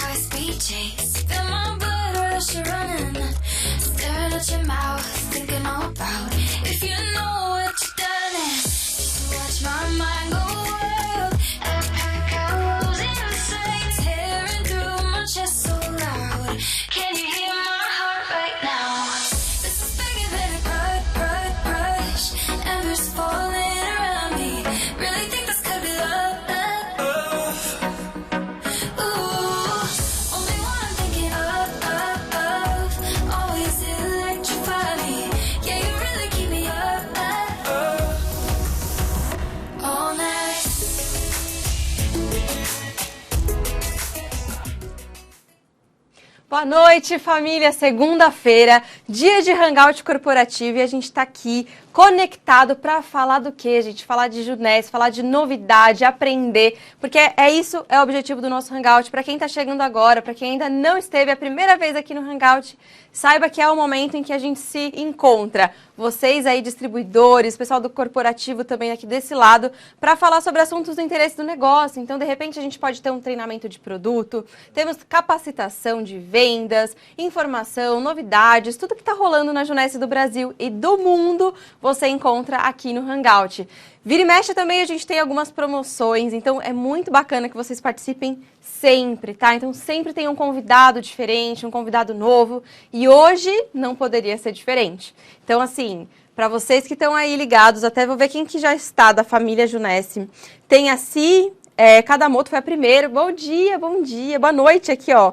high-speed chase. Feel my blood rush running. Staring at your mouth, thinking all about if you know what you've done. Just watch my mind go wild. Echoes inside, tearing through my chest so loud. Can you hear my heart right now? This is bigger than a rush. Embers falling around me. Really think this could be love? Ooh, only one I'm thinking of. Always electrify me. Yeah, you really keep me up all night. Boa noite, família. Segunda-feira, dia de Hangout corporativo e a gente tá aqui conectado para falar do quê, gente? Falar de Jeunesse, falar de novidade, aprender, porque isso é o objetivo do nosso Hangout. Para quem tá chegando agora, para quem ainda não esteve a primeira vez aqui no Hangout, saiba que é o momento em que a gente se encontra. Vocês aí, distribuidores, pessoal do corporativo também aqui desse lado, para falar sobre assuntos do interesse do negócio. Então, de repente, a gente pode ter um treinamento de produto, temos capacitação de vendas, informação, novidades, tudo que está rolando na Jeunesse do Brasil e do mundo, você encontra aqui no Hangout. Vira e mexe também, a gente tem algumas promoções, então é muito bacana que vocês participem sempre, tá? Então sempre tem um convidado diferente, um convidado novo, e hoje não poderia ser diferente. Então, assim, para vocês que estão aí ligados, até vou ver quem que já está da família Jeunesse. Tem a Si, Cadamoto foi a primeira. Bom dia, boa noite aqui, ó.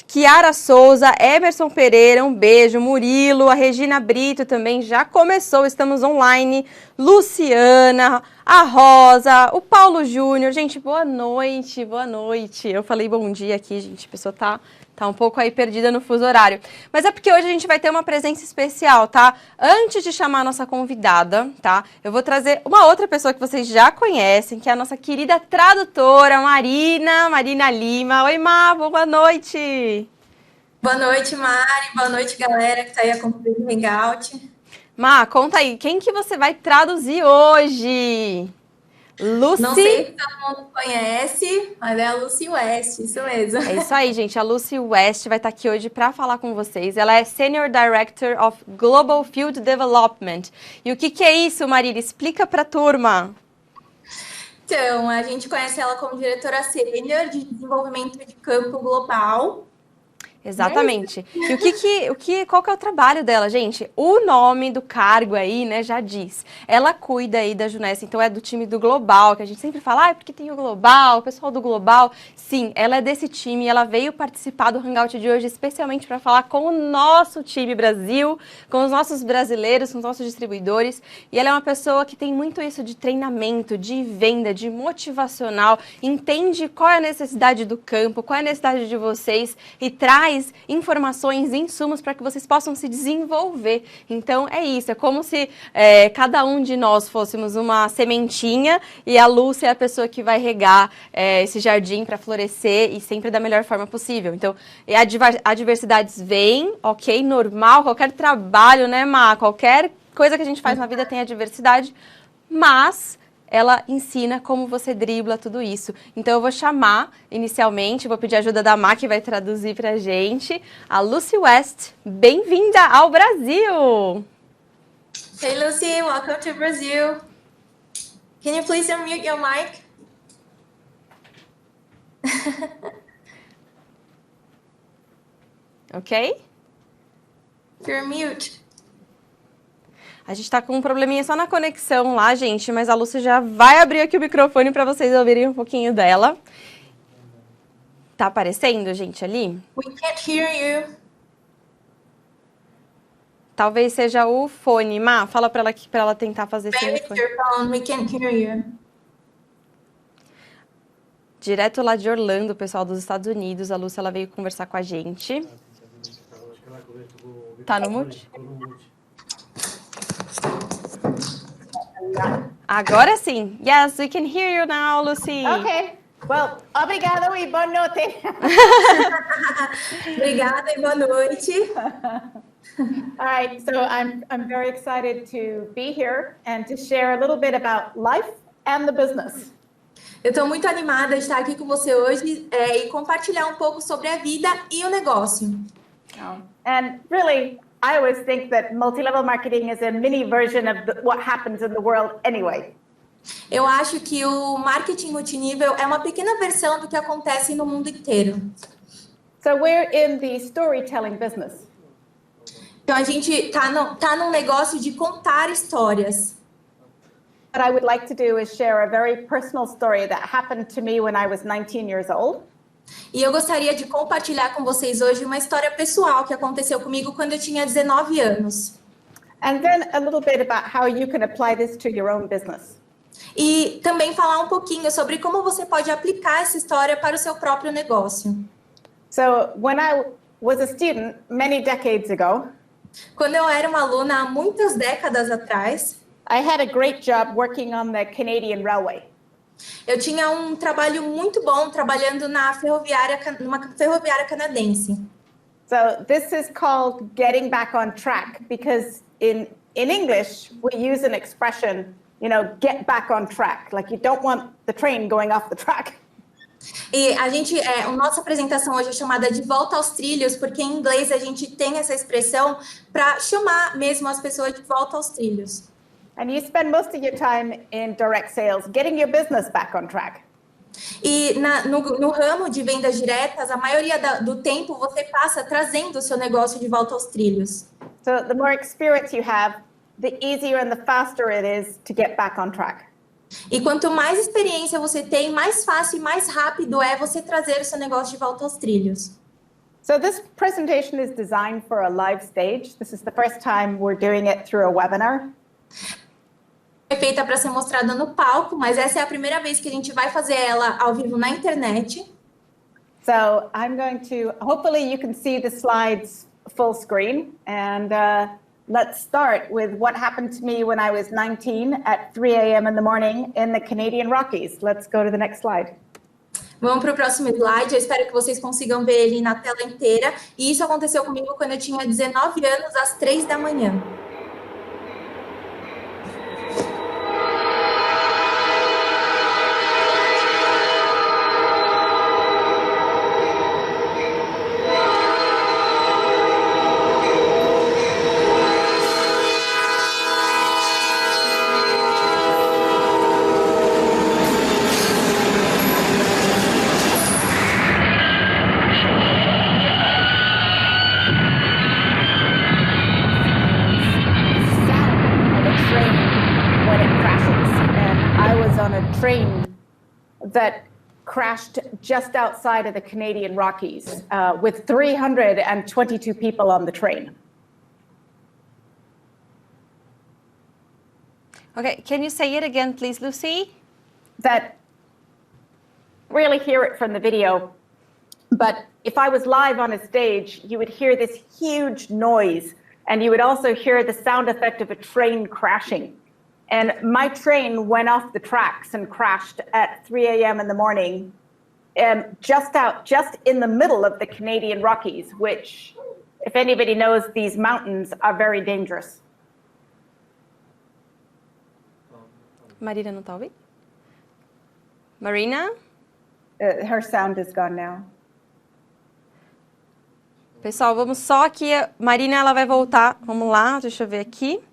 Kiara Souza, Emerson Pereira, um beijo. Murilo, a Regina Brito também já começou, estamos online. Luciana, a Rosa, o Paulo Júnior. Gente, boa noite, boa noite. Eu falei bom dia aqui, gente, a pessoa tá um pouco aí perdida no fuso horário. Mas é porque hoje a gente vai ter uma presença especial, tá? Antes de chamar a nossa convidada, tá? Eu vou trazer uma outra pessoa que vocês já conhecem, que é a nossa querida tradutora, Marina Lima. Oi, boa noite. Boa noite, Mari. Boa noite, galera que tá aí acompanhando o Hangout. Conta aí, quem que você vai traduzir hoje? Lucy... Não sei se todo mundo conhece, mas é a Lucy West, isso mesmo. É isso aí, gente. A Lucy West vai estar aqui hoje para falar com vocês. Ela é Senior Director of Global Field Development. E o que é isso, Marília? Explica para a turma. Então, a gente conhece ela como diretora sênior de desenvolvimento de campo global. Exatamente. E qual que é o trabalho dela, gente? O nome do cargo aí, né, já diz. Ela cuida aí da Jeunesse, então é do time do Global, que a gente sempre fala, porque tem o Global, o pessoal do Global. Sim, ela é desse time e ela veio participar do Hangout de hoje especialmente para falar com o nosso time Brasil, com os nossos brasileiros, com os nossos distribuidores. E ela é uma pessoa que tem muito isso de treinamento, de venda, de motivacional, entende qual é a necessidade do campo, qual é a necessidade de vocês e traz informações, insumos para que vocês possam se desenvolver. Então é isso, é como se cada um de nós fôssemos uma sementinha e a Lúcia é a pessoa que vai regar esse jardim para florescer e sempre da melhor forma possível. Então, adversidades vêm, ok, normal, qualquer trabalho, né, qualquer coisa que a gente faz na vida tem adversidade, mas ela ensina como você dribla tudo isso. Então, eu vou chamar, inicialmente, vou pedir a ajuda da Má, que vai traduzir pra gente, a Lucy West. Bem-vinda ao Brasil! Hey, Lucy, welcome to Brazil. Can you please unmute your mic? Ok? You're mute. A gente tá com um probleminha só na conexão lá, gente, mas a Lúcia já vai abrir aqui o microfone para vocês ouvirem um pouquinho dela. Tá aparecendo, gente, ali? We can't hear you. Talvez seja o fone. Má, fala para ela tentar fazer esse Maybe it's fone. your phone, we can't hear you. Direto lá de Orlando, pessoal dos Estados Unidos, a Lúcia ela veio conversar com a gente. Tá no mute? Agora sim. Yes, we can hear you now, Lucy. Okay. Well, obrigado e boa noite. Obrigada e boa noite. All right, so I'm very excited to be here and to share a little bit about life and the business. Eu estou muito animada de estar aqui com você hoje e compartilhar um pouco sobre a vida e o negócio. And really, I always think that multi-level marketing is a mini version of what happens in the world anyway. Eu acho que o marketing multinível é uma pequena versão do que acontece no mundo inteiro. So we're in the storytelling business. Então, a gente tá num negócio de contar histórias. What I would like to do is share a very personal story that happened to me when I was 19 years old. E eu gostaria de compartilhar com vocês hoje uma história pessoal que aconteceu comigo quando eu tinha 19 anos. And then a little bit about how you can apply this to your own business. E também falar um pouquinho sobre como você pode aplicar essa história para o seu próprio negócio. So when I was a student many decades ago, Quando eu era uma aluna há muitas décadas atrás, I had a great job working on the Canadian Railway. eu tinha um trabalho muito bom trabalhando numa ferroviária canadense. So this is called getting back on track because in English we use an expression, get back on track. Like you don't want the train going off the track. E a nossa apresentação hoje é chamada de volta aos trilhos, porque em inglês a gente tem essa expressão para chamar mesmo as pessoas de volta aos trilhos. And you spend most of your time in direct sales getting your business back on track. E no ramo de vendas diretas, a maioria do tempo você passa trazendo o seu negócio de volta aos trilhos. So the more experience you have, the easier and the faster it is to get back on track. E quanto mais experiência você tem, mais fácil e mais rápido é você trazer o seu negócio de volta aos trilhos. So this presentation is designed for a live stage. This is the first time we're doing it through a webinar. É feita para ser mostrada no palco, mas essa é a primeira vez que a gente vai fazer ela ao vivo na internet. So I'm going to, hopefully you can see the slides full screen. And let's start with what happened to me when I was 19 at 3 a.m. in the morning in the Canadian Rockies. Let's go to the next slide. Vamos para o próximo slide. Eu espero que vocês consigam ver ele na tela inteira. E isso aconteceu comigo quando eu tinha 19 anos, às 3 da manhã. Train that crashed just outside of the Canadian Rockies with 322 people on the train. Okay, can you say it again, please, Lucy? That really hear it from the video, but if I was live on a stage, you would hear this huge noise, and you would also hear the sound effect of a train crashing. And my train went off the tracks and crashed at 3 a.m. in the morning, just in the middle of the Canadian Rockies, which, if anybody knows, these mountains are very dangerous. Marina não tá ouvindo? Marina? Her sound is gone now. Pessoal, vamos só aqui. Marina, ela vai voltar. Vamos lá, deixa eu ver aqui.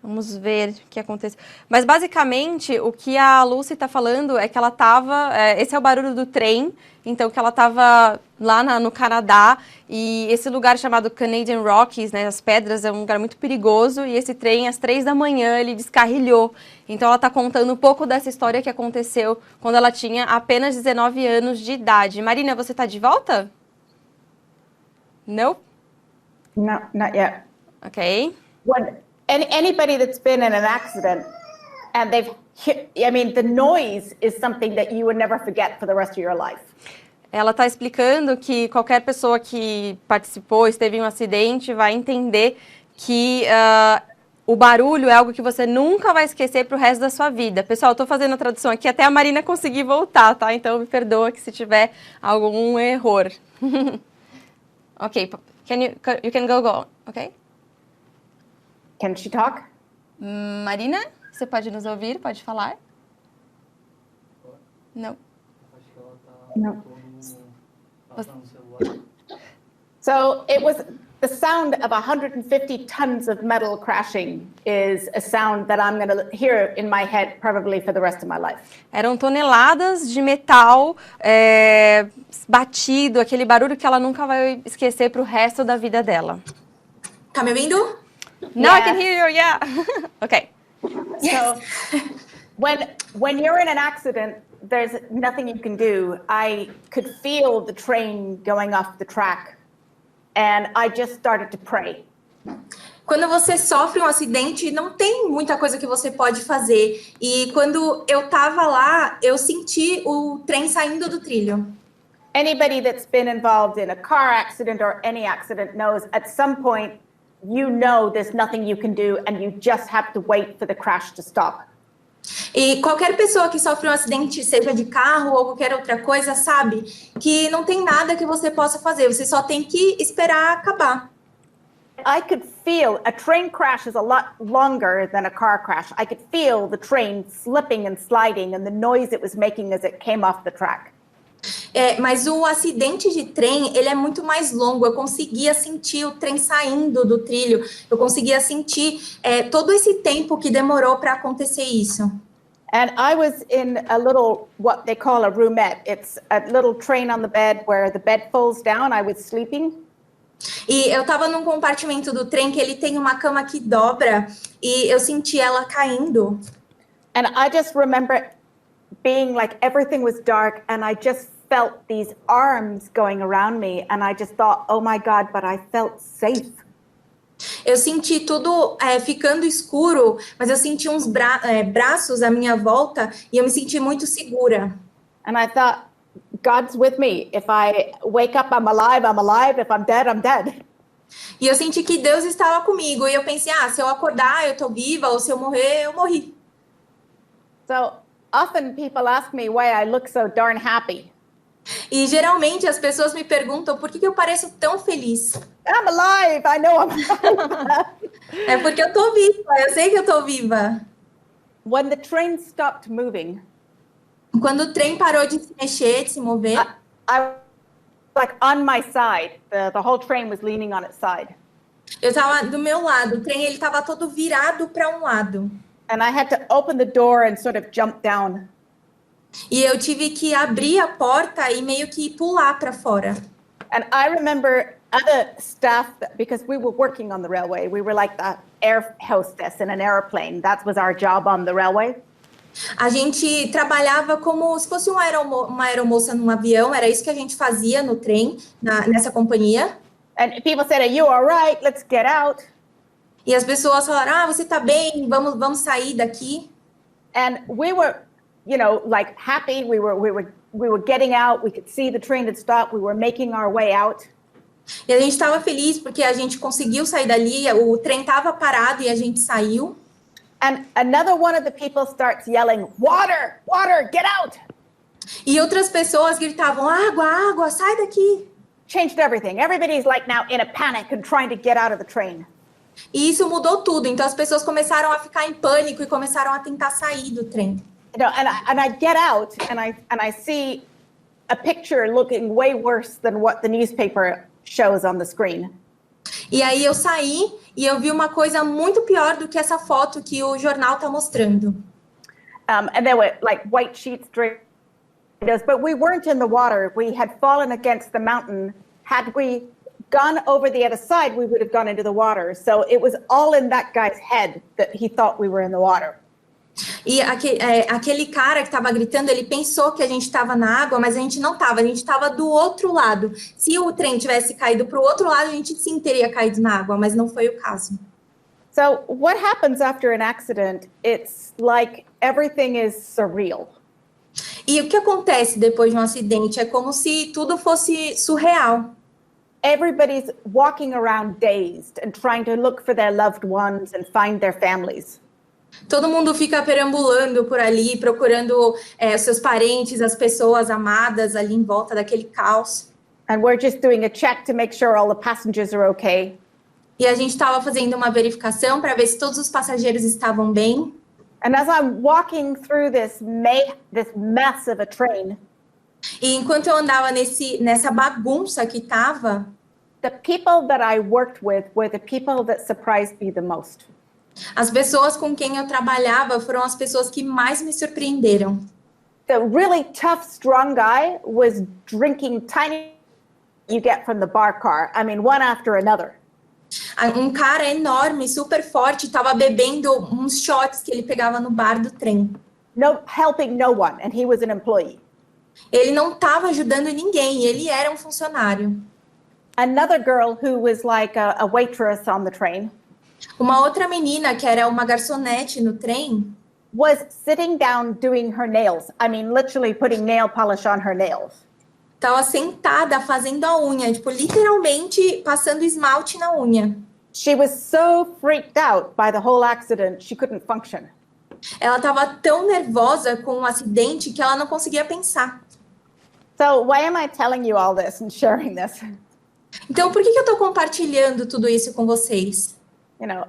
Vamos ver o que aconteceu. Mas, basicamente, o que a Lucy está falando é que ela estava... esse é o barulho do trem. Então, que ela estava lá no Canadá. E esse lugar chamado Canadian Rockies, né, as pedras, é um lugar muito perigoso. E esse trem, às 3 da manhã, ele descarrilhou. Então, ela está contando um pouco dessa história que aconteceu quando ela tinha apenas 19 anos de idade. Marina, você está de volta? No? No, not yet. Ok. Anybody that's been in an accident and the noise is something that you would never forget for the rest of your life. Ela está explicando que qualquer pessoa que participou, esteve em um acidente, vai entender que o barulho é algo que você nunca vai esquecer para o resto da sua vida. Pessoal, eu estou fazendo a tradução aqui até a Marina conseguir voltar, tá? Então, me perdoa que se tiver algum erro. Ok, you can go, ok? Can she talk? Marina, você pode nos ouvir? Pode falar? Não. No. So it was the sound of 150 tons of metal crashing is a sound that I'm going to hear in my head probably for the rest of my life. Eram toneladas de metal batido, aquele barulho que ela nunca vai esquecer pro resto da vida dela. Tá me ouvindo? Now I Yes. can hear you, yeah. Okay. So when you're in an accident, there's nothing you can do. I could feel the train going off the track, and I just started to pray. Quando você sofre um acidente, não tem muita coisa que você pode fazer. E quando eu tava lá, eu senti o trem saindo do trilho. Anybody that's been involved in a car accident or any accident knows at some point you know there's nothing you can do and you just have to wait for the crash to stop. E qualquer pessoa que sofre um acidente, seja de carro ou qualquer outra coisa, sabe que não tem nada que você possa fazer. Você só tem que esperar acabar. I could feel a train crash is a lot longer than a car crash. I could feel the train slipping and sliding and the noise it was making as it came off the track. Mas o acidente de trem, ele é muito mais longo. Eu conseguia sentir o trem saindo do trilho. Eu conseguia sentir todo esse tempo que demorou para acontecer isso. And I was in a little, what they call a roomette. It's a little train on the bed where the bed folds down. I was sleeping. E eu estava num compartimento do trem que ele tem uma cama que dobra e eu senti ela caindo. And I just remember being like everything was dark and I just felt these arms going around me and I just thought, oh my God, but I felt safe. Eu senti tudo ficando escuro, mas eu senti uns braços à minha volta e eu me senti muito segura. And I thought, God's with me. If I wake up, I'm alive, I'm alive. If I'm dead, I'm dead. E eu senti que Deus estava comigo. E eu pensei, se eu acordar, eu tô viva, ou se eu morrer, eu morri. So often people ask me why I look so darn happy. E geralmente as pessoas me perguntam por que eu pareço tão feliz. I'm alive, I know I'm alive. É porque eu tô viva, eu sei que eu tô viva. When the train stopped moving, Quando o trem parou de se mexer, de se mover, I was like on my side. The whole train was leaning on its side. eu tava do meu lado. O trem ele tava todo virado para um lado. And I had to open the door and sort of jump down. E eu tive que abrir a porta e meio que pular para fora. And I remember other staff, because we were working on the railway, we were like the air hostess in an airplane. That was our job on the railway. A gente trabalhava como se fosse uma aeromoça num avião, era isso que a gente fazia no trem, nessa companhia. And people said, are you all right? Let's get out. E as pessoas falaram, você tá bem, vamos sair daqui. And we were, like happy. We were getting out. We could see the train had stopped. We were making our way out. E a gente estava feliz porque a gente conseguiu sair dali, o trem estava parado e a gente saiu. And another one of the people starts yelling, water, water, get out. E outras pessoas gritavam, água, sai daqui. Changed everything. Everybody's like now in a panic and trying to get out of the train. E isso mudou tudo. Então as pessoas começaram a ficar em pânico e começaram a tentar sair do trem. And I get out and I see a picture looking way worse than what the newspaper shows on the screen. E aí eu saí e eu vi uma coisa muito pior do que essa foto que o jornal está mostrando. And there were like white sheets draped us, but we weren't in the water. We had fallen against the mountain. Had we gone over the other side, we would have gone into the water. So it was all in that guy's head that he thought we were in the water. E aquele cara que estava gritando, ele pensou que a gente estava na água, mas a gente não estava, a gente estava do outro lado. Se o trem tivesse caído para o outro lado, a gente sim teria caído na água, mas não foi o caso. So what happens after an accident? It's like everything is surreal. E o que acontece depois de um acidente? É como se tudo fosse surreal. Everybody's walking around dazed and trying to look for their loved ones and find their families. Todo mundo fica perambulando por ali, procurando seus parentes, as pessoas amadas ali em volta daquele caos. And we're just doing a check to make sure all the passengers are okay. E a gente estava fazendo uma verificação para ver se todos os passageiros estavam bem. And as I'm walking through this mess of a train, E enquanto eu andava nessa bagunça que tava, the people that I worked with were the people that surprised me the most. as pessoas com quem eu trabalhava foram as pessoas que mais me surpreenderam. The really tough, strong guy was drinking tiny you get from the bar car. I mean, one after another. Um cara enorme, super forte, estava bebendo uns shots que ele pegava no bar do trem. No, helping no one, and he was an employee. Ele não estava ajudando ninguém, ele era um funcionário. Another girl who was like a waitress on the train Uma outra menina, que era uma garçonete no trem, was sitting down doing her nails. I mean, literally putting nail polish on her nails. estava sentada fazendo a unha, tipo, literalmente passando esmalte na unha. She was so freaked out by the whole accident, she couldn't function. Ela estava tão nervosa com o acidente que ela não conseguia pensar. So why am I telling you all this and sharing this? Então, por que eu estou compartilhando tudo isso com vocês? You know,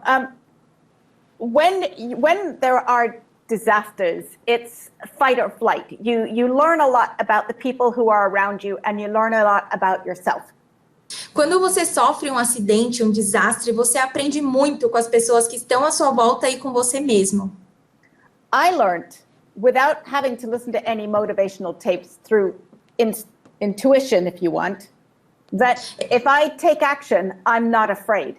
when there are disasters, it's fight or flight. You learn a lot about the people who are around you, and you learn a lot about yourself. Quando você sofre um acidente, um desastre, você aprende muito com as pessoas que estão à sua volta e com você mesmo. I learned, without having to listen to any motivational tapes, through intuition, if you want, that if I take action, I'm not afraid.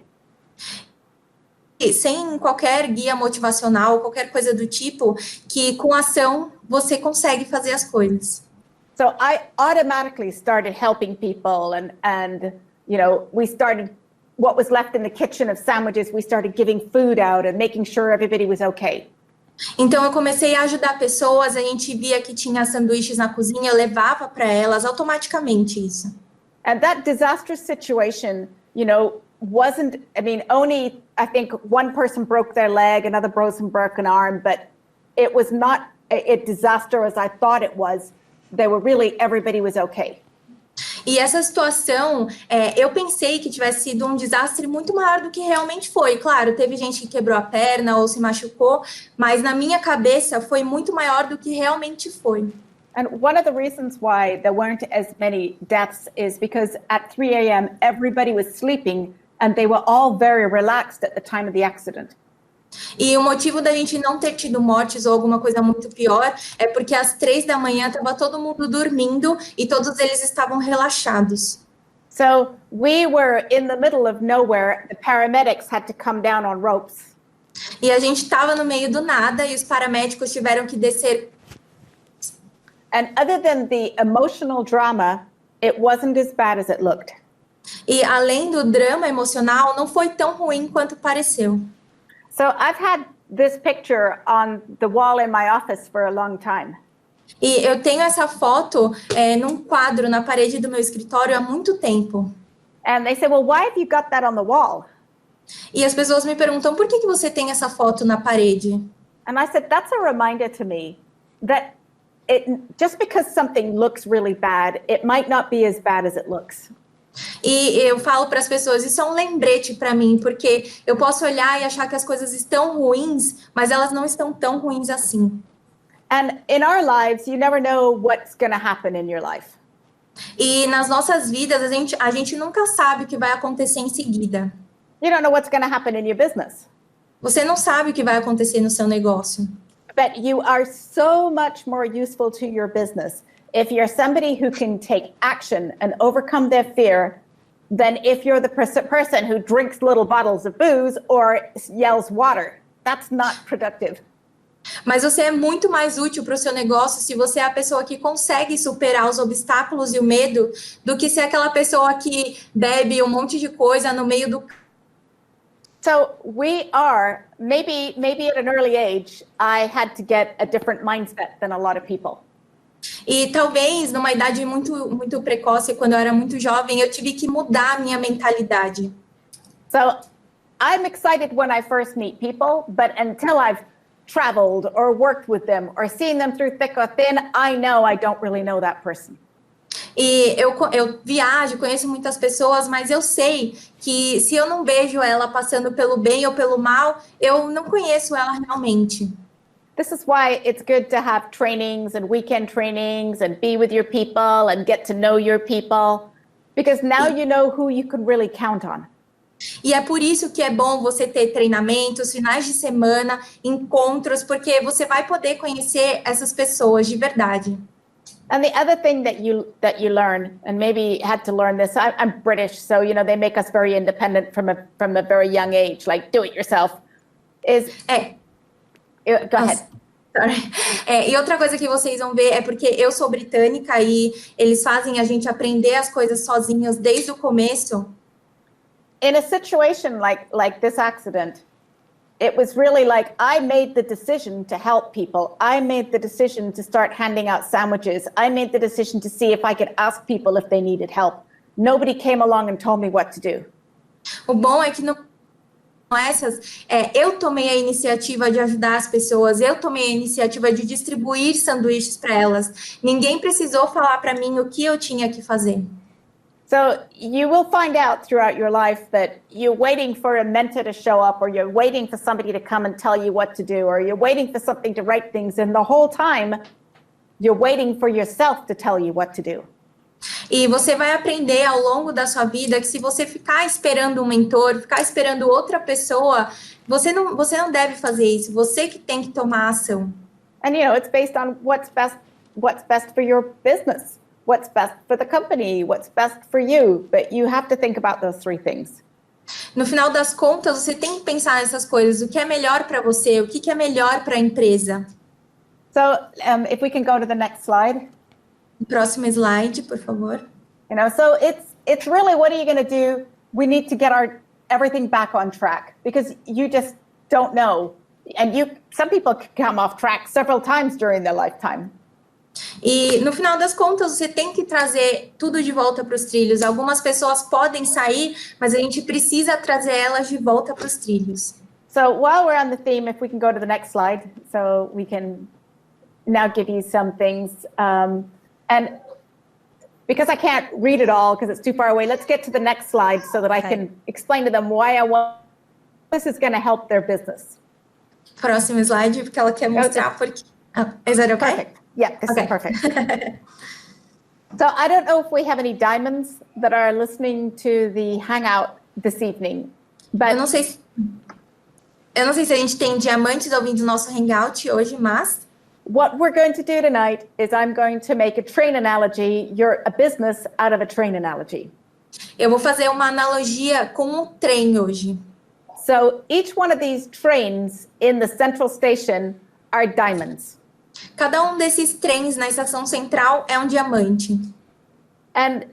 E sem qualquer guia motivacional, qualquer coisa do tipo, que com ação você consegue fazer as coisas. So I automatically started helping people, and you know, we started what was left in the kitchen of sandwiches, we started giving food out and making sure everybody was okay. Então eu comecei a ajudar pessoas, a gente via que tinha sanduíches na cozinha, eu levava para elas automaticamente isso. And that disastrous situation, you know, wasn't, I mean, only I think one person broke their leg, another broke an arm, but it was not a disaster as I thought it was. They were really, everybody was okay. E essa situação, eu pensei que tivesse sido um desastre muito maior do que realmente foi. Claro, teve gente que quebrou a perna ou se machucou, mas na minha cabeça foi muito maior do que realmente foi. And one of the reasons why there weren't as many deaths is because at 3 a.m. everybody was sleeping and they were all very relaxed at the time of the accident. E o motivo da gente não ter tido mortes ou alguma coisa muito pior é porque às 3 da manhã estava todo mundo dormindo e todos eles estavam relaxados. So we were in the middle of nowhere. The paramedics had to come down on ropes. E a gente estava no meio do nada e os paramédicos tiveram que descer. And other than the emotional drama, it wasn't as bad as it looked. E além do drama emocional, não foi tão ruim quanto pareceu. So I've had this picture on the wall in my office for a long time. E eu tenho essa foto num quadro na parede do meu escritório há muito tempo. And they say, well, why have you got that on the wall? E as pessoas me perguntam, por que você tem essa foto na parede? And I said, that's a reminder to me that just because something looks really bad, it might not be as bad as it looks. E eu falo para as pessoas, isso é um lembrete para mim, porque eu posso olhar e achar que as coisas estão ruins, mas elas não estão tão ruins assim. And in our lives, you never know what's going to happen in your life. E nas nossas vidas, a gente nunca sabe o que vai acontecer em seguida. You don't know what's going to happen in your business. Você não sabe o que vai acontecer no seu negócio. But you are so much more useful to your business if you're somebody who can take action and overcome their fear than if you're the person who drinks little bottles of booze or yells water. That's not productive. Mas você é muito mais útil para o seu negócio se você é a pessoa que consegue superar os obstáculos e o medo do que ser aquela pessoa que bebe um monte de coisa no meio do... So we are, maybe at an early age, I had to get a different mindset than a lot of people. E talvez numa idade muito precoce, quando eu era muito jovem, eu tive que mudar a minha mentalidade. So I'm excited when I first meet people, but until I've traveled or worked with them or seen them through thick or thin, I know I don't really know that person. E eu viajo, conheço muitas pessoas, mas eu sei que se eu não vejo ela passando pelo bem ou pelo mal, eu não conheço ela realmente. This is why it's good to have trainings and weekend trainings and be with your people and get to know your people, because now you know who you can really count on. E é por isso que é bom você ter treinamentos, finais de semana, encontros, porque você vai poder conhecer essas pessoas de verdade. And the other thing that you learn, and maybe had to learn this, I'm British, so you know they make us very independent from a very young age, like do it yourself. Go ahead. E outra coisa que vocês vão ver é porque eu sou britânica e eles fazem a gente aprender as coisas sozinhos desde o começo. In a situation like this accident, it was really like I made the decision to help people. I made the decision to start handing out sandwiches. I made the decision to see if I could ask people if they needed help. Nobody came along and told me what to do. O bom é que eu tomei a iniciativa de ajudar as pessoas, eu tomei a iniciativa de distribuir sanduíches para elas. Ninguém precisou falar para mim o que eu tinha que fazer. So you will find out throughout your life that you're waiting for a mentor to show up, or you're waiting for somebody to come and tell you what to do, or you're waiting for something to write things, and the whole time you're waiting for yourself to tell you what to do. E você vai aprender ao longo da sua vida que se você ficar esperando um mentor, ficar esperando outra pessoa, você não deve fazer isso. Você que tem que tomar ação. And you know, it's based on what's best for your business, what's best for the company, what's best for you. But you have to think about those three things. No final das contas, você tem que pensar nessas coisas. O que é melhor para você? O que é melhor para a empresa? So if we can go to the next slide. Próximo slide, por favor. You know, so it's really, what are you going to do? We need to get everything back on track, because you just don't know. And some people come off track several times during their lifetime. E no final das contas, você tem que trazer tudo de volta para os trilhos. Algumas pessoas podem sair, mas a gente precisa trazer elas de volta para os trilhos. So while we're on the theme, if we can go to the next slide, so we can now give you some things. And because I can't read it all because it's too far away, let's get to the next slide so that I can explain to them why I want this is going to help their business. Próximo slide, porque ela quer mostrar porque... Is that okay? Perfect. Yeah, this is perfect. So I don't know if we have any diamonds that are listening to the Hangout this evening, but eu não sei se a gente tem diamantes ouvindo o nosso Hangout hoje, mas what we're going to do tonight is I'm going to make a train analogy. You're a business out of a train analogy. Eu vou fazer uma analogia com um trem hoje. So each one of these trains in the central station are diamonds. Cada desses trens na estação central é um diamante. And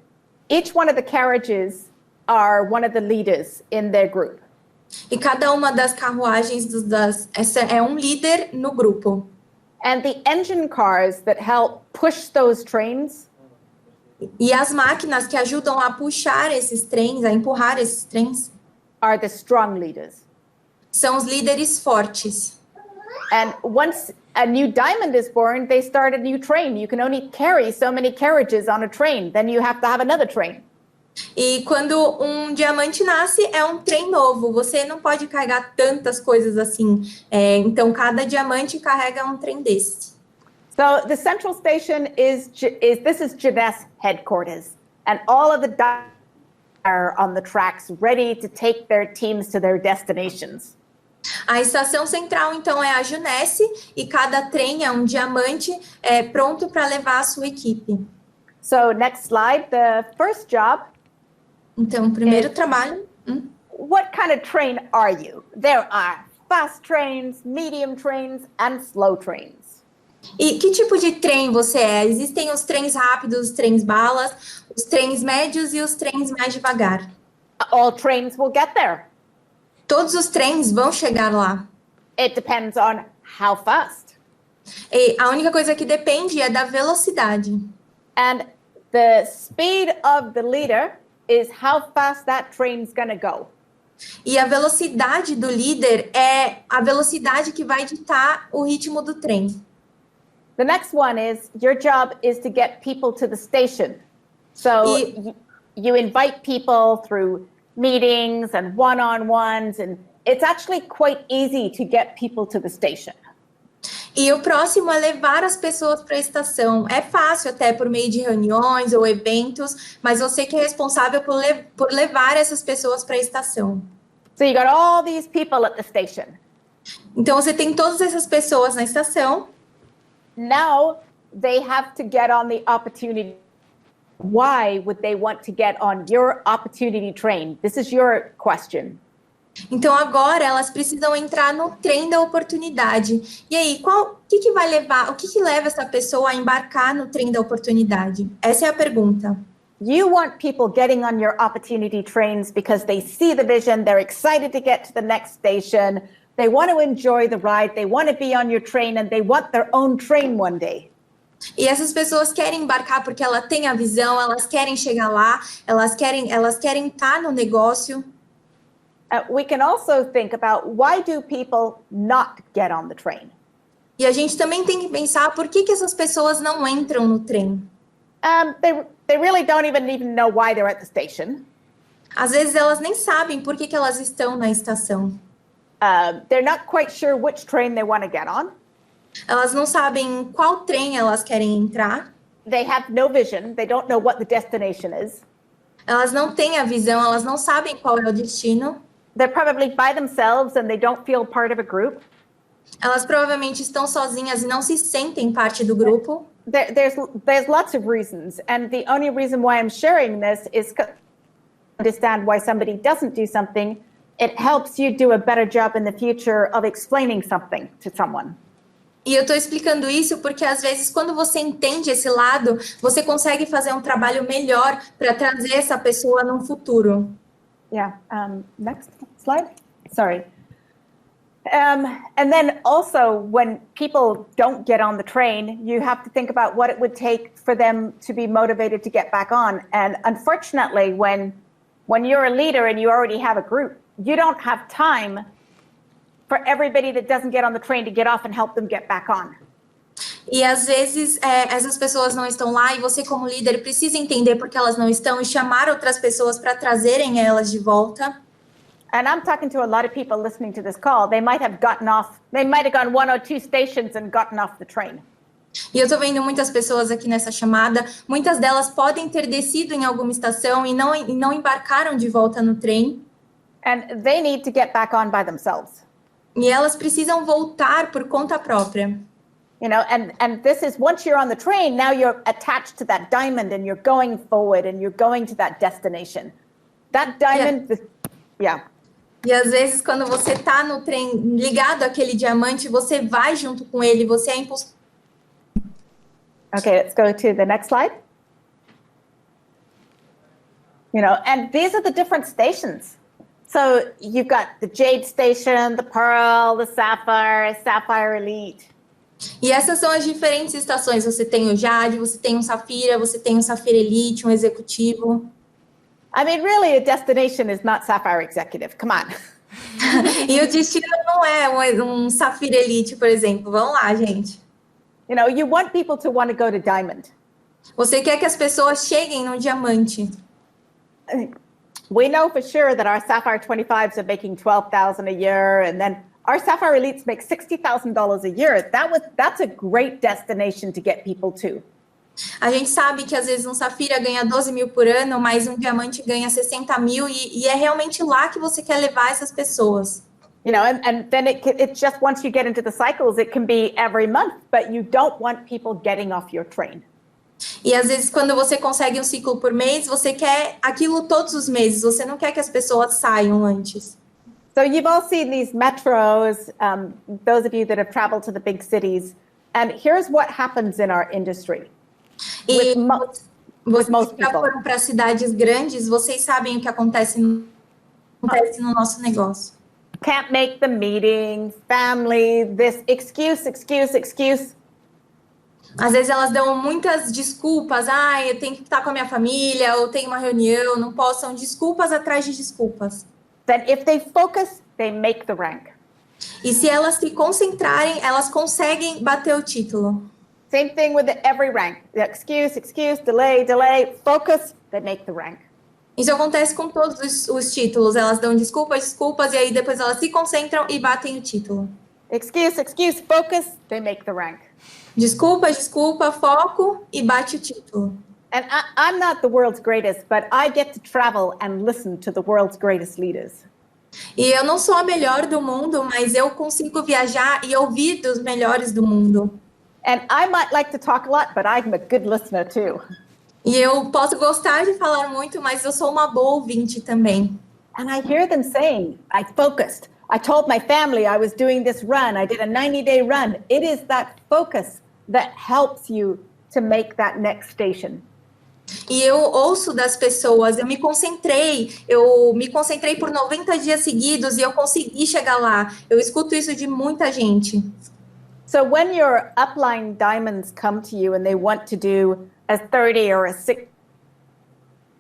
each one of the carriages are one of the leaders in their group. E cada uma das carruagens essa é um líder no grupo. And the engine cars that help push those trains e as máquinas que ajudam a puxar esses trens, a empurrar esses trens, are the strong leaders. São os líderes fortes. And once a new diamond is born, they start a new train. You can only carry so many carriages on a train. Then you have to have another train. E quando diamante nasce, é um trem novo. Você não pode carregar tantas coisas assim. Então, cada diamante carrega um trem desse. So the central station is Jeunesse headquarters. And all of the diamonds are on the tracks, ready to take their teams to their destinations. A estação central, então, é a Jeunesse. E cada trem é um diamante pronto para levar a sua equipe. So next slide, the first job. Então, o primeiro trabalho. What kind of train are you? There are fast trains, medium trains, and slow trains. E que tipo de trem você é? Existem os trens rápidos, os trens balas, os trens médios e os trens mais devagar. All trains will get there. Todos os trens vão chegar lá. It depends on how fast. E a única coisa que depende é da velocidade. And the speed of the leader is how fast that train's going to go. E a velocidade do líder é a velocidade que vai ditar o ritmo do trem. The next one is your job is to get people to the station. So you invite people through meetings and one-on-ones, and it's actually quite easy to get people to the station. E o próximo é levar as pessoas para a estação. É fácil até por meio de reuniões ou eventos, mas você que é responsável por levar essas pessoas para a estação. So you got all these people at the station. Então você tem todas essas pessoas na estação. Now they have to get on the opportunity. Why would they want to get on your opportunity train? This is your question. Então agora elas precisam entrar no trem da oportunidade. E aí, que vai levar, o que leva essa pessoa a embarcar no trem da oportunidade? Essa é a pergunta. You want people getting on your opportunity trains because they see the vision, they're excited to get to the next station, they want to enjoy the ride, they want to be on your train, and they want their own train one day. E essas pessoas querem embarcar porque ela tem a visão, elas querem chegar lá, elas querem estar no negócio. We can also think about why do people not get on the train? E a gente também tem que pensar por que essas pessoas não entram no trem. They really don't even know why they're at the station. Às vezes elas nem sabem por que elas estão na estação. They're not quite sure which train they want to get on. Elas não sabem qual trem elas querem entrar. They have no vision. They don't know what the destination is. Elas não têm a visão, elas não sabem qual é o destino. They're probably by themselves and they don't feel part of a group. Elas provavelmente estão sozinhas e não se sentem parte do grupo. There's lots of reasons, and the only reason why I'm sharing this is to understand why somebody doesn't do something. It helps you do a better job in the future of explaining something to someone. E eu estou explicando isso porque às vezes quando você entende esse lado, você consegue fazer um trabalho melhor para trazer essa pessoa no futuro. Yeah. Next slide. Sorry. And then also when people don't get on the train, you have to think about what it would take for them to be motivated to get back on. And unfortunately, when you're a leader and you already have a group, you don't have time for everybody that doesn't get on the train to get off and help them get back on. E às vezes essas pessoas não estão lá e você como líder precisa entender por que elas não estão e chamar outras pessoas para trazerem elas de volta. And I'm talking to a lot of people listening to this call. They might have gone one or two stations and gotten off the train. E eu estou vendo muitas pessoas aqui nessa chamada. Muitas delas podem ter descido em alguma estação e não embarcaram de volta no trem. And they need to get back on by themselves. E elas precisam voltar por conta própria. You know, and this is once you're on the train, now you're attached to that diamond and you're going forward and you're going to that destination. That diamond, yeah. E às vezes quando você tá no trem ligado àquele diamante, você vai junto com ele, você é impulsionado. Okay, let's go to the next slide. You know, and these are the different stations. So you've got the Jade Station, the Pearl, the Sapphire, Sapphire Elite. E essas são as diferentes estações. Você tem o Jade, você tem o Safira, você tem o Safira Elite, um executivo. I mean, really, a destination is not Sapphire Executive. Come on. E o destino não é um Safira Elite, por exemplo. Vamos lá, gente. You know, you want people to want to go to Diamond. Você quer que as pessoas cheguem no diamante. We know for sure that our Sapphire 25s are making $12,000 a year, and then our Sapphire Elites make $60,000 a year. That's a great destination to get people to. A gente sabe que às vezes um Safira ganha 12 mil por ano, mas um diamante ganha 60 mil e é realmente lá que você quer levar essas pessoas. You know, and then it just once you get into the cycles, it can be every month, but you don't want people getting off your train. E às vezes quando você consegue um ciclo por mês, você quer aquilo todos os meses, você não quer que as pessoas saiam antes. So you've all seen these metros, those of you that have traveled to the big cities, and here's what happens in our industry. E most já people. foram para cidades grandes, vocês sabem o que acontece no nosso negócio. Can't make the meeting, family, this excuse. Às vezes elas dão muitas desculpas. Eu tenho que estar com a minha família, ou tenho uma reunião, não posso. São desculpas atrás de desculpas. Then if they focus, they make the rank. E se elas se concentrarem, elas conseguem bater o título. Same thing with every rank. The excuse, delay, focus, they make the rank. Isso acontece com todos os títulos. Elas dão desculpas, e aí depois elas se concentram e batem o título. excuse, focus, they make the rank. Desculpa, foco e bate o título. And I'm not the world's greatest, but I get to travel and listen to the world's greatest leaders. E eu não sou a melhor do mundo, mas eu consigo viajar e ouvir dos melhores do mundo. And I might like to talk a lot, but I'm a good listener too. E eu posso gostar de falar muito, mas eu sou uma boa ouvinte também. And I hear them saying, I focused. I told my family I was doing this run. I did a 90-day run. It is that focus that helps you to make that next station. E eu ouço das pessoas, eu me concentrei por 90 dias seguidos e eu consegui chegar lá. Eu escuto isso de muita gente. So when your upline diamonds come to you and they want to do a 30 or a 60,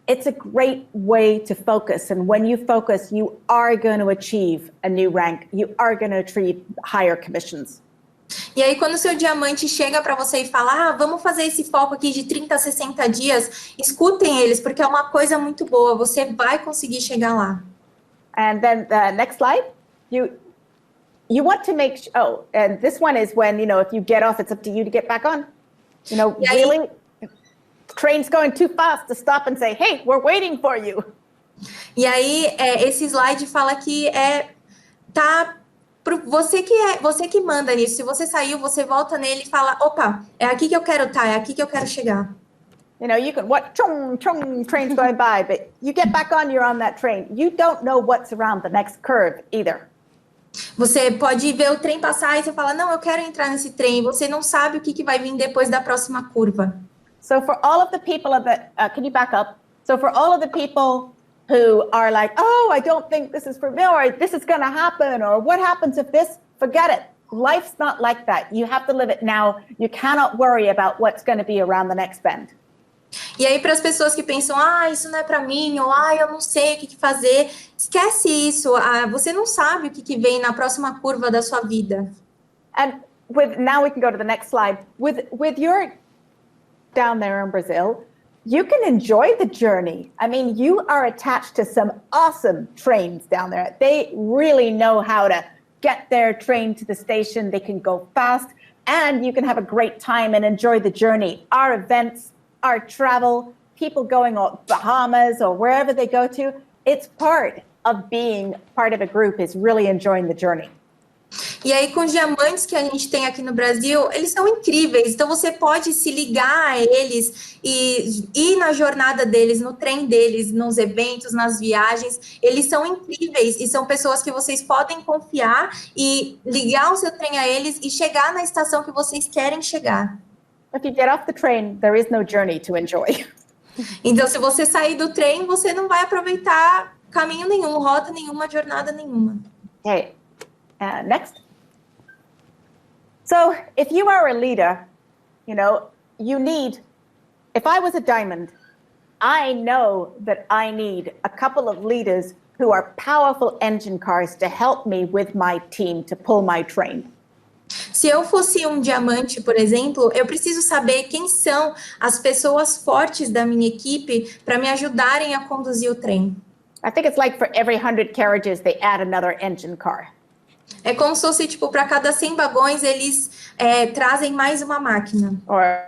it's a great way to focus. And when you focus, you are going to achieve a new rank. You are going to achieve higher commissions. E aí, quando o seu diamante chega para você e fala, vamos fazer esse foco aqui de 30 a 60 dias, escutem eles, porque é uma coisa muito boa, você vai conseguir chegar lá. And then the next slide, you want to make, and this one is when, if you get off, it's up to you to get back on. Really, the train's going too fast to stop and say, hey, we're waiting for you. E aí, esse slide fala que você que manda nisso. Se você saiu, você volta nele e fala, opa, é aqui que eu quero estar, é aqui que eu quero chegar. You can watch trains going by, but you get back on, you're on that train. You don't know what's around the next curve either. Você pode ver o trem passar e você fala, não, eu quero entrar nesse trem. Você não sabe o que vai vir depois da próxima curva. So for all of the people can you back up? So for all of the people who are like, I don't think this is for me, or this is going to happen, or what happens if this? Forget it. Life's not like that. You have to live it now. You cannot worry about what's going to be around the next bend. E aí, para as pessoas que pensam, isso não é para mim, ou eu não sei o que fazer, esquece isso. Você não sabe o que vem na próxima curva da sua vida. And now we can go to the next slide. With your down there in Brazil, you can enjoy the journey. I mean, you are attached to some awesome trains down there. They really know how to get their train to the station. They can go fast, and you can have a great time and enjoy the journey. Our events, our travel, people going to Bahamas or wherever they go to, it's part of being part of a group is really enjoying the journey. E aí, com os diamantes que a gente tem aqui no Brasil, eles são incríveis. Então, você pode se ligar a eles e ir na jornada deles, no trem deles, nos eventos, nas viagens. Eles são incríveis e são pessoas que vocês podem confiar e ligar o seu trem a eles e chegar na estação que vocês querem chegar. If you get off the train, there is no journey to enjoy. Então, se você sair do trem, você não vai aproveitar caminho nenhum, rota nenhuma, jornada nenhuma. Okay. Next. So if you are a leader, you need, if I was a diamond, I know that I need a couple of leaders who are powerful engine cars to help me with my team to pull my train. Se eu fosse um diamante, por exemplo, eu preciso saber quem são as pessoas fortes da minha equipe para me ajudarem a conduzir o trem. I think it's like for every 100 carriages, they add another engine car. É como se fosse, para cada 100 vagões, eles trazem mais uma máquina. Or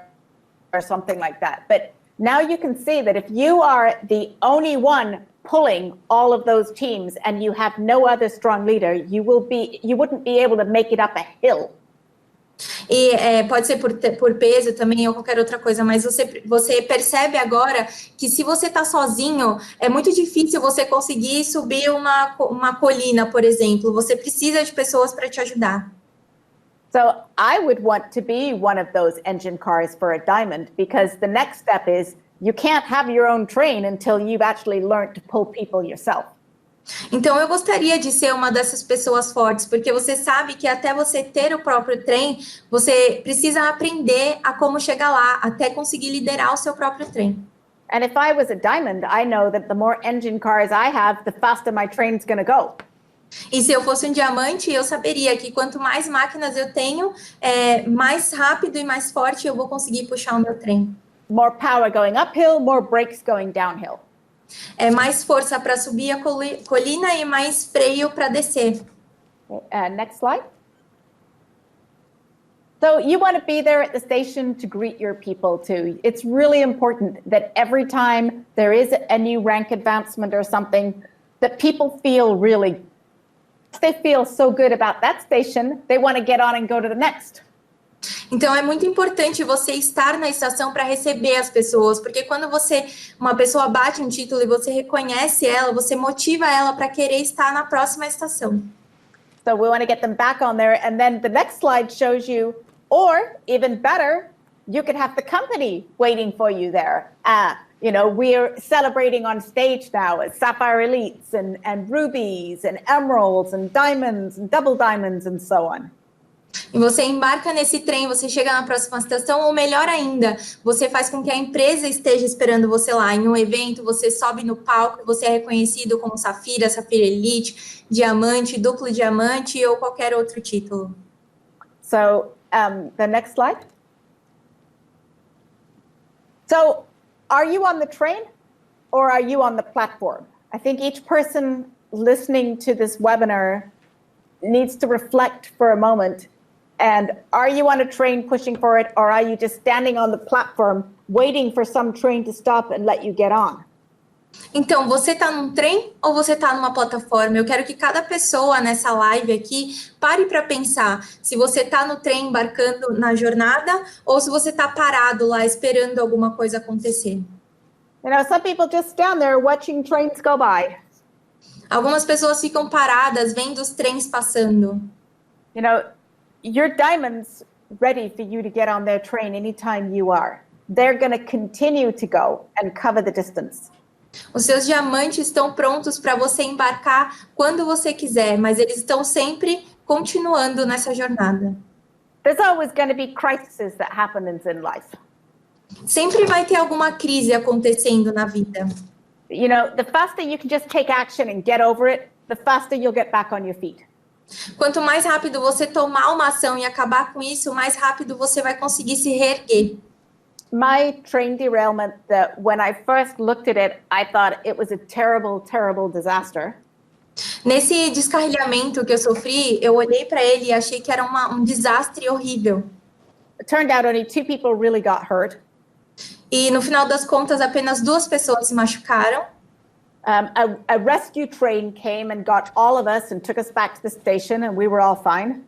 something like that. But now you can see that if you are the only one pulling all of those teams and you have no other strong leader, you wouldn't be able to make it up a hill. E pode ser por peso também ou qualquer outra coisa, mas você percebe agora que se você está sozinho, é muito difícil você conseguir subir uma colina, por exemplo. Você precisa de pessoas para te ajudar. So I would want to be one of those engine cars for a diamond, because the next step is you can't have your own train until you've actually learned to pull people yourself. Então, eu gostaria de ser uma dessas pessoas fortes, porque você sabe que até você ter o próprio trem, você precisa aprender a como chegar lá, até conseguir liderar o seu próprio trem. And if I was a diamond, I know that the more engine cars I have, the faster my train's going to go. E se eu fosse um diamante, eu saberia que quanto mais máquinas eu tenho, mais rápido e mais forte eu vou conseguir puxar o meu trem. More power going uphill, more brakes going downhill. Mais força para subir a colina e mais freio para descer. Next slide. So you want to be there at the station to greet your people too. It's really important that every time there is a new rank advancement or something, that people feel they feel so good about that station, they want to get on and go to the next. Então é muito importante você estar na estação para receber as pessoas, porque quando uma pessoa bate um título e você reconhece ela, você motiva ela para querer estar na próxima estação. So we want to get them back on there, and then the next slide shows you, or even better, you could have the company waiting for you there. We're celebrating on stage now as Sapphire Elites and Rubies and Emeralds and Diamonds and Double Diamonds and so on. E você embarca nesse trem, você chega na próxima estação, ou melhor ainda, você faz com que a empresa esteja esperando você lá. Em um evento, você sobe no palco, você é reconhecido como Safira, Safira Elite, Diamante, Duplo Diamante ou qualquer outro título. So, the next slide. So, are you on the train or are you on the platform? I think each person listening to this webinar needs to reflect for a moment. And are you on a train pushing for it, or are you just standing on the platform waiting for some train to stop and let you get on? Então, você está num trem ou você está numa plataforma? Eu quero que cada pessoa nessa live aqui pare para pensar se você está no trem embarcando na jornada ou se você está parado lá esperando alguma coisa acontecer. Some people just stand there watching trains go by. Algumas pessoas ficam paradas vendo os trens passando. Your diamonds ready for you to get on their train anytime you are. They're going to continue to go and cover the distance. Os seus diamantes estão prontos para você embarcar quando você quiser, mas eles estão sempre continuando nessa jornada. There's always going to be crises that happen in life. Sempre vai ter alguma crise acontecendo na vida. The faster you can just take action and get over it, the faster you'll get back on your feet. Quanto mais rápido você tomar uma ação e acabar com isso, mais rápido você vai conseguir se reerguer. My train derailment, that when I first looked at it, I thought it was a terrible, terrible disaster. Nesse descarrilhamento que eu sofri, eu olhei para ele e achei que era um desastre horrível. It turned out only 2 people really got hurt. E no final das contas, apenas 2 pessoas se machucaram. A rescue train came and got all of us and took us back to the station, and we were all fine.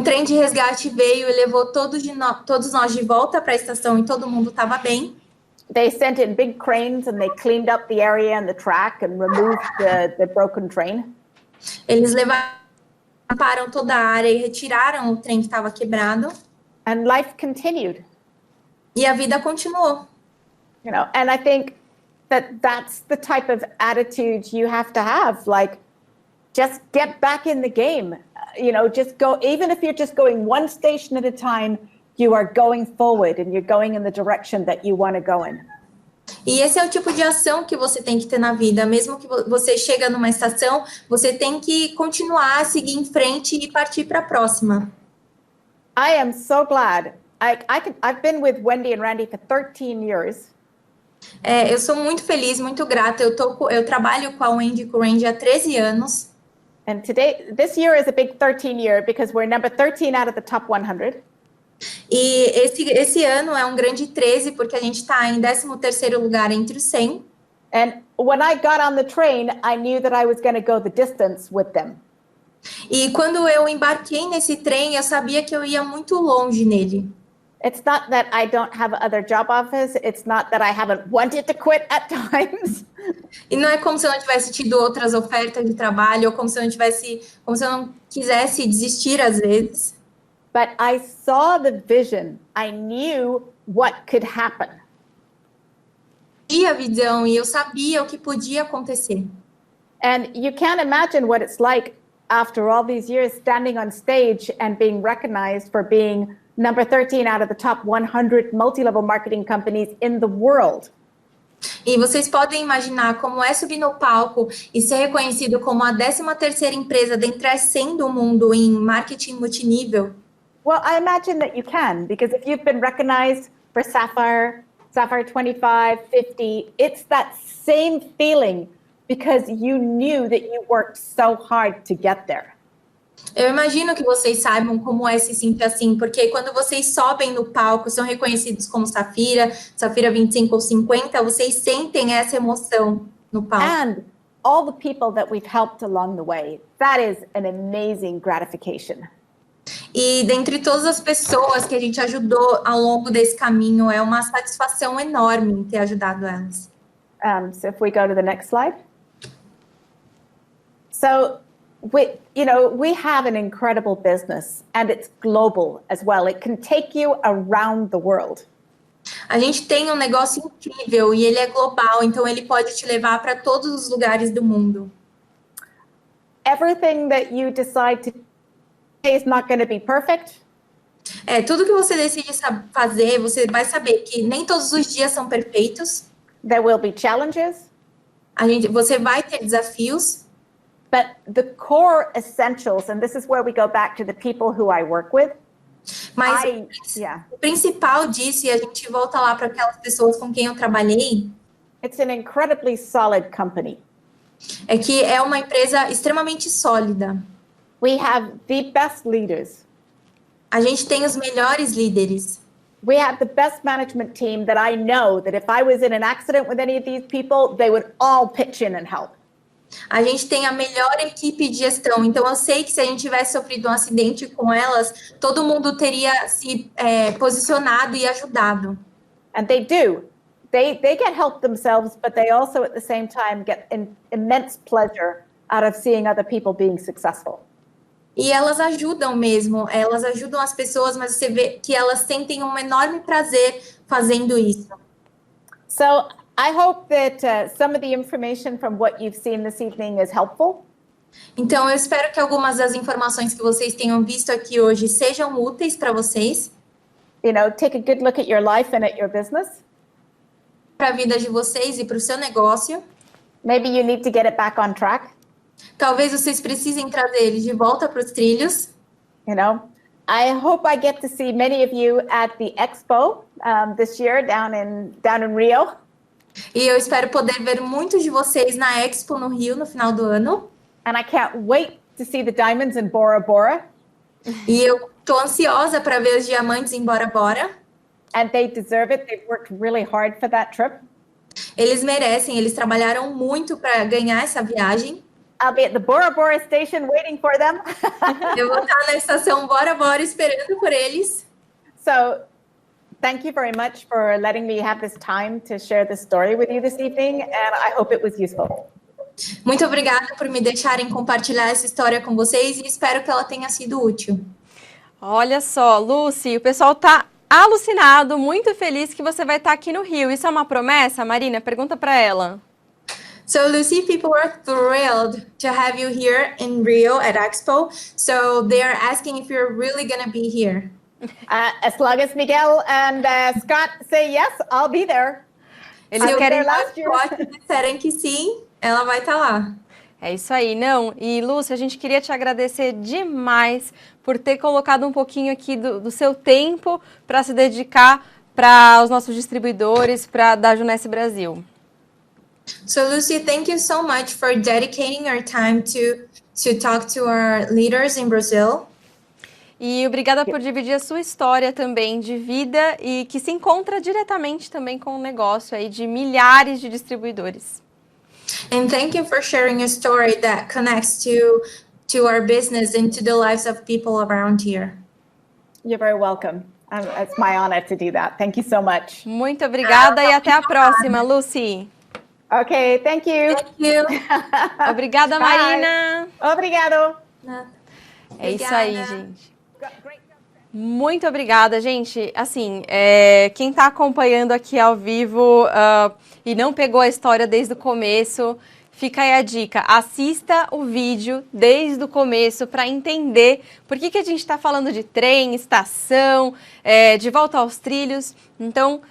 Trem de resgate veio e levou todos nós de volta para a estação e todo mundo estava bem. They sent in big cranes and they cleaned up the area and the track and removed the broken train. Eles limparam toda a área e retiraram o trem que estava quebrado. And life continued. E a vida continuou. And I think that's the type of attitude you have to have. Like, just get back in the game. Just go, even if you're just going one station at a time, you are going forward and you're going in the direction that you want to go in. E esse é o tipo de ação que você tem que ter na vida. Mesmo que você chega numa estação, você tem que continuar, seguir em frente e partir para a próxima. I am so glad. I've been with Wendy and Randy for 13 years. Eu sou muito feliz, muito grata. Eu trabalho com a Wendy e com o Randy há 13 anos. And this year is a big 13 year because we're number 13 out of the top 100. E esse ano é um grande 13 porque a gente está em 13º lugar entre os 100. And when I got on the train, I knew that I was going to go the distance with them. E quando eu embarquei nesse trem, eu sabia que eu ia muito longe nele. It's not that I don't have other job offers. It's not that I haven't wanted to quit at times. E não é como se eu não tivesse tido outras ofertas de trabalho, ou como se eu não quisesse desistir às vezes. But I saw the vision. I knew what could happen. E a visão, e eu sabia o que podia acontecer. And you can't imagine what it's like after all these years standing on stage and being recognized for being number 13 out of the top 100 multi-level marketing companies in the world. E vocês podem imaginar como é subir no palco e ser reconhecido como a 13ª empresa dentre as 100 do mundo em marketing multinível. Well, I imagine that you can, because if you've been recognized for Sapphire 25, 50, it's that same feeling because you knew that you worked so hard to get there. Eu imagino que vocês saibam como é se sentir assim, porque quando vocês sobem no palco, são reconhecidos como Safira, Safira 25 ou 50, vocês sentem essa emoção no palco. And all the people that we've helped along the way. That is an amazing gratification. E dentre todas as pessoas que a gente ajudou ao longo desse caminho, é uma satisfação enorme em ter ajudado elas. So if we go to the next slide. So, we have an incredible business and it's global as well. It can take you around the world. A gente tem um negócio incrível e ele é global, então ele pode te levar para todos os lugares do mundo. Everything that you decide to do is not going to be perfect. Tudo que você decide fazer, você vai saber que nem todos os dias são perfeitos. There will be challenges. Você vai ter desafios. But the core essentials, and this is where we go back to the people who I work with. Mas o principal disso, e a gente volta lá para aquelas pessoas com quem eu trabalhei, it's an incredibly solid company. É que é uma empresa extremamente sólida. We have the best leaders. A gente tem os melhores líderes. We have the best management team that I know that if I was in an accident with any of these people, they would all pitch in and help. A gente tem a melhor equipe de gestão, então eu sei que se a gente tivesse sofrido um acidente com elas, todo mundo teria se posicionado e ajudado. And they do. They get help themselves, but they also at the same time get immense pleasure out of seeing other people being successful. E elas ajudam mesmo, elas ajudam as pessoas, mas você vê que elas sentem um enorme prazer fazendo isso. So I hope that some of the information from what you've seen this evening is helpful. Então, eu espero que algumas das informações que vocês tenham visto aqui hoje sejam úteis para vocês. Take a good look at your life and at your business. Para a vida de vocês e para o seu negócio. Maybe you need to get it back on track. Talvez vocês precisem trazer ele de volta para os trilhos. I hope I get to see many of you at the expo this year down in Rio. E eu espero poder ver muitos de vocês na Expo no Rio no final do ano. And I can't wait to see the diamonds in Bora Bora. E eu tô ansiosa para ver os diamantes em Bora Bora. And they deserve it. They've worked really hard for that trip. Eles merecem, eles trabalharam muito para ganhar essa viagem. I'll be at the Bora Bora station waiting for them. Eu vou estar na estação Bora Bora esperando por eles. So, thank you very much for letting me have this time to share this story with you this evening, and I hope it was useful. Muito obrigada por me deixarem compartilhar essa história com vocês e espero que ela tenha sido útil. Olha só, Lucy, o pessoal tá alucinado, muito feliz que você vai estar aqui no Rio. Isso é uma promessa, Marina? Pergunta para ela. So, Lucy, people are thrilled to have you here in Rio at Expo. So, they are asking if you're really going to be here. As long as Miguel and Scott say yes, I'll be there. Eles querem disserem que sim, ela vai estar lá. É isso aí, não. E, Lúcia, a gente queria te agradecer demais por ter colocado um pouquinho aqui do seu tempo para se dedicar para os nossos distribuidores, para da Jeunesse Brasil. So, Lucy, thank you so much for dedicating your time to talk to our leaders in Brazil. E obrigada por dividir a sua história também de vida e que se encontra diretamente também com o negócio aí de milhares de distribuidores. And thank you for sharing a story that connects to our business and to the lives of people around here. You're very welcome. It's my honor to do that. Thank you so much. Muito obrigada e até a próxima, Lucy. Okay, thank you. Thank you. Obrigada, Marina. Obrigado. É isso aí, gente. Muito obrigada, gente. Assim, quem está acompanhando aqui ao vivo e não pegou a história desde o começo, fica aí a dica. Assista o vídeo desde o começo para entender por que a gente está falando de trem, estação, de volta aos trilhos. Então,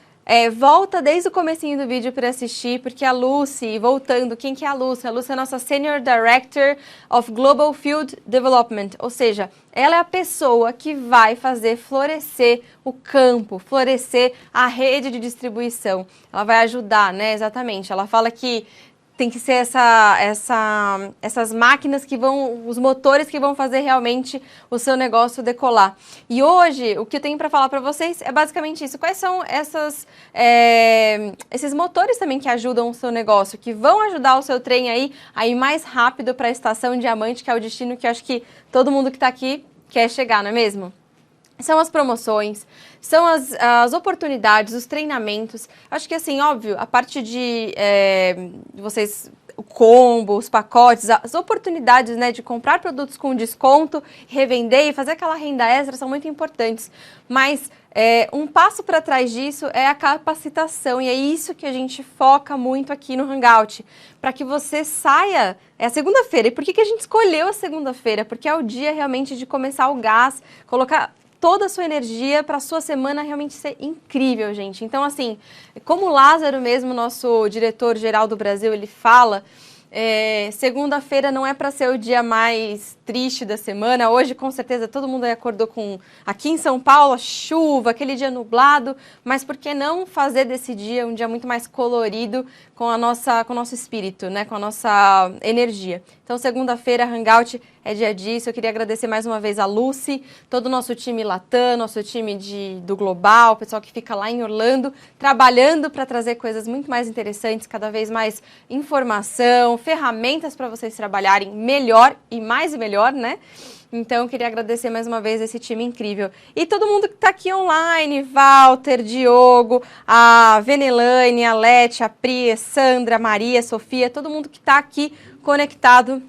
volta desde o comecinho do vídeo para assistir, porque a Lucy, voltando, quem que é a Lucy? A Lucy é a nossa Senior Director of Global Field Development, ou seja, ela é a pessoa que vai fazer florescer o campo, florescer a rede de distribuição. Ela vai ajudar, né? Exatamente. Ela fala que tem que ser essas máquinas que vão, os motores que vão fazer realmente o seu negócio decolar. E hoje, o que eu tenho para falar para vocês é basicamente isso. Quais são esses motores também que ajudam o seu negócio, que vão ajudar o seu trem aí a ir mais rápido para a estação diamante, que é o destino que eu acho que todo mundo que está aqui quer chegar, não é mesmo? São as promoções, são as oportunidades, os treinamentos. Acho que assim, óbvio, a parte de vocês, o combo, os pacotes, as oportunidades, né, de comprar produtos com desconto, revender e fazer aquela renda extra são muito importantes. Mas um passo para trás disso é a capacitação, e é isso que a gente foca muito aqui no Hangout, para que você saia. É a segunda-feira. E por que a gente escolheu a segunda-feira? Porque é o dia realmente de começar o gás, colocar toda a sua energia para a sua semana realmente ser incrível, gente. Então, assim, como o Lázaro mesmo, nosso diretor-geral do Brasil, ele fala, segunda-feira não é para ser o dia mais triste da semana. Hoje, com certeza, todo mundo aí acordou com, aqui em São Paulo, chuva, aquele dia nublado, mas por que não fazer desse dia um dia muito mais colorido com o nosso espírito, né? Com a nossa energia. Então, segunda-feira, Hangout é dia disso. Eu queria agradecer mais uma vez a Lucy, todo o nosso time Latam, nosso time do Global, o pessoal que fica lá em Orlando, trabalhando para trazer coisas muito mais interessantes, cada vez mais informação, ferramentas para vocês trabalharem melhor e melhor, né? Então, eu queria agradecer mais uma vez esse time incrível. E todo mundo que está aqui online, Walter, Diogo, a Venelane, a Lete, a Pri, a Sandra, a Maria, a Sofia, todo mundo que está aqui conectado.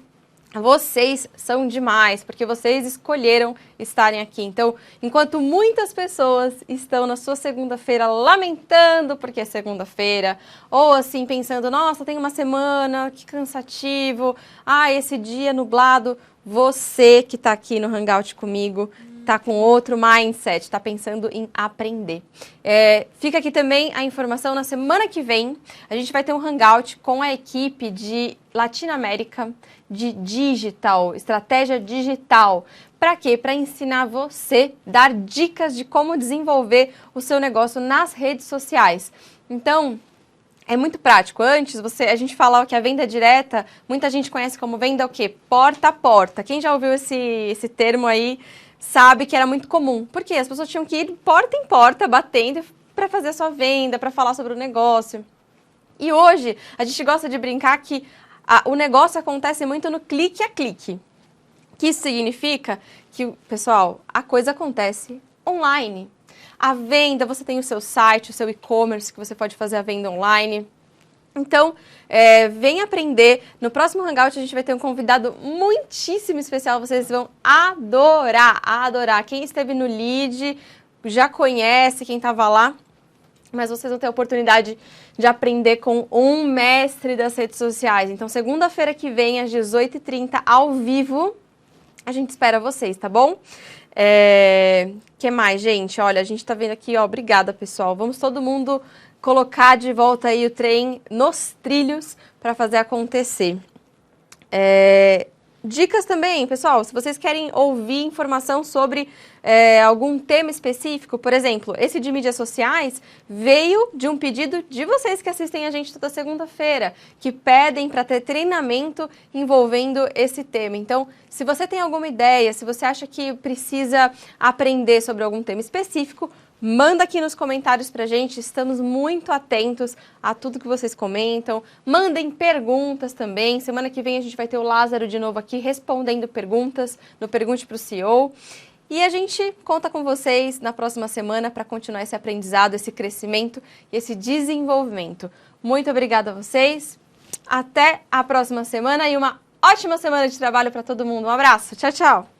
Vocês são demais, porque vocês escolheram estarem aqui. Então, enquanto muitas pessoas estão na sua segunda-feira lamentando porque é segunda-feira, ou assim pensando, nossa, tem uma semana, que cansativo, esse dia nublado, você que está aqui no Hangout comigo, está com outro mindset, está pensando em aprender. Fica aqui também a informação, na semana que vem, a gente vai ter um Hangout com a equipe de Latinoamérica, de digital, estratégia digital. Para quê? Para ensinar você, dar dicas de como desenvolver o seu negócio nas redes sociais. Então, é muito prático. Antes, a gente falava que a venda direta, muita gente conhece como venda o quê? Porta a porta. Quem já ouviu esse termo aí sabe que era muito comum. Porque as pessoas tinham que ir porta em porta, batendo para fazer a sua venda, para falar sobre o negócio. E hoje, a gente gosta de brincar que o negócio acontece muito no clique a clique. Que isso significa que, pessoal, a coisa acontece online. A venda, você tem o seu site, o seu e-commerce, que você pode fazer a venda online. Então, vem aprender. No próximo Hangout a gente vai ter um convidado muitíssimo especial. Vocês vão adorar, adorar. Quem esteve no lead já conhece quem estava lá. Mas vocês vão ter a oportunidade de aprender com um mestre das redes sociais. Então, segunda-feira que vem, às 18h30, ao vivo, a gente espera vocês, tá bom? Que mais, gente? Olha, a gente tá vendo aqui, ó, obrigada, pessoal. Vamos todo mundo colocar de volta aí o trem nos trilhos para fazer acontecer. Dicas também, pessoal, se vocês querem ouvir informação sobre algum tema específico, por exemplo, esse de mídias sociais veio de um pedido de vocês que assistem a gente toda segunda-feira, que pedem para ter treinamento envolvendo esse tema. Então, se você tem alguma ideia, se você acha que precisa aprender sobre algum tema específico, manda aqui nos comentários pra gente, estamos muito atentos a tudo que vocês comentam. Mandem perguntas também, semana que vem a gente vai ter o Lázaro de novo aqui respondendo perguntas no Pergunte pro CEO. E a gente conta com vocês na próxima semana para continuar esse aprendizado, esse crescimento e esse desenvolvimento. Muito obrigada a vocês, até a próxima semana e uma ótima semana de trabalho para todo mundo. Um abraço, tchau, tchau!